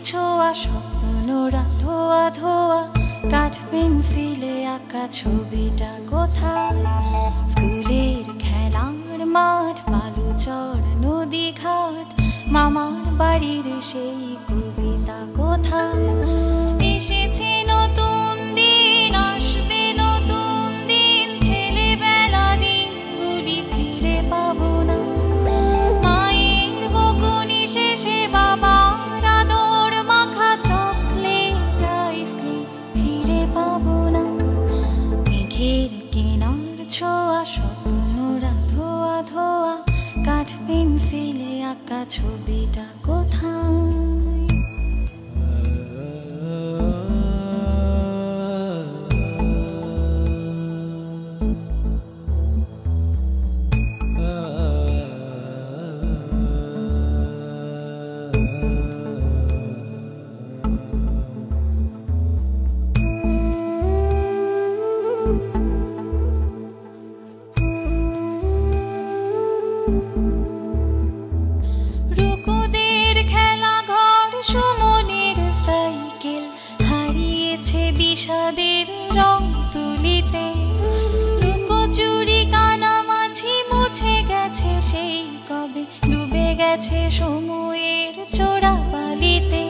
ছোঁয়া স্বপ্নরা ধোয়া ধোয়া কাঠ পেন্সিলে আঁকা ছবিটা কোথায় স্কুলের খেলার মাঠ বালুচর নদী ঘাট মামার বাড়ির সেই কবিতা কোথায় এসেছে নতুন দিন আসবে নতুন দিন ছেলেবেলা দিনগুলি ফিরে পাবো না মায়ের বকুনি শেষে বাবার আদর মাখা চকলেট আইসক্রিম ফিরে পাবো না মেঘের কেনার ছোঁয়া স্বপ্নরা ধোয়া ধোয়া কাঠ পেন্সিলে আঁকা ছবিটা কোথায় রুকুদের খেলা ঘর সুমনের সাইকেল হারিয়েছে বিষাদের রং তুলিতে লুকোচুরি কানামাছি মুছে গেছে সেই কবে ডুবে গেছে সময়ের চোরা বালিতে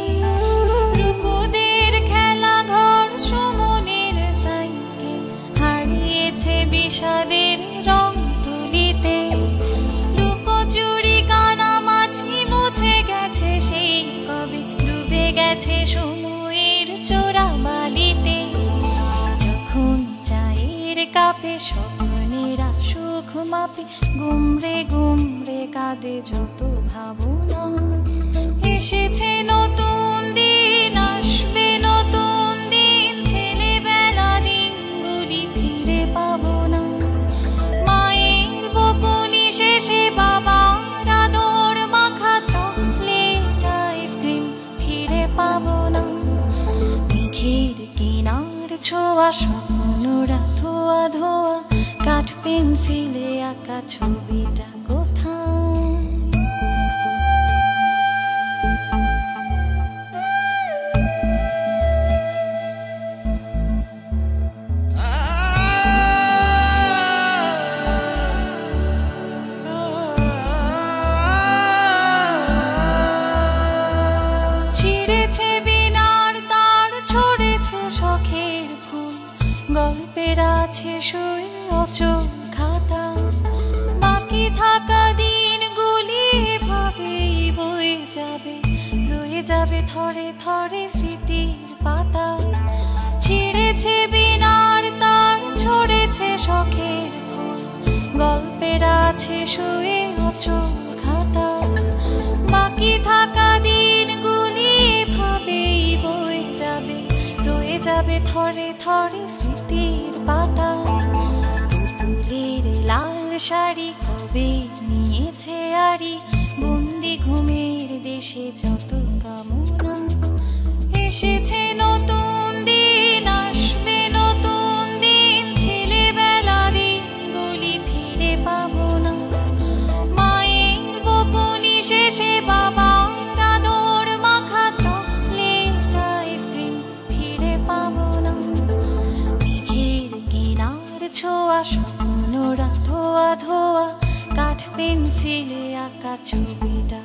রুকুদের খেলা ঘর সুমনের সাইকেল হারিয়েছে বিষাদের রং তুলিতে লুকোচুরি কানামাছি মুছে গেছে সেই কবে ডুবে গেছে সময়ের চোরা বালিতে যখন চায়ের কাপে স্বপ্নেরা সুখ মাপে গুমরে গুমরে কাঁদে যত ভাবনা এসেছে নতুন দিন আসবে নতুন দিন ছেলেবেলা দিনগুলি ফিরে পাবো না মায়ের বকুনি শেষে বাবার আদর মাখা চকলেট আইসক্রিম ফিরে পাবো না মেঘের কেনার ছোঁয়া স্বপ্নরা ধোয়া ধোয়া কাঠ পেন্সিলে আঁকা ছবিটা কোথায় ছিঁড়েছে বিনার তার ছড়েছে শখের ফুল গল্পের আছে শুয়ে অচল খাতা বাকি থাকা দিনগুলি এভাবেই বয়ে যাবে রয়ে যাবে থরে থরে স্মৃতির পাতা ছিঁড়েছে বিনার তার ছড়েছে শখের ফুল গল্পের আছে শুয়ে অচল খাতা বাকি থাকা দিনগুলি এভাবেই বয়ে যাবে রয়ে যাবে থরে থরে স্মৃতির পাতা পুতুলের লাল শাড়ি কবে নিয়েছে আড়ি বন্দি ঘুমের দেশে যত কামনা এসেছে নতুন দিন আসবে নতুন দিন ছেলেবেলা দিনগুলি ফিরে পাবো না মায়ের বকুনি শেষে বাবার আদর মাখা চকলেট আইসক্রিম ফিরে পাবো না মেঘের কেনার ছোঁয়া স্বপ্নরা ধোয়া ধোয়া কাঠ পেন্সিলে আঁকা ছবিটা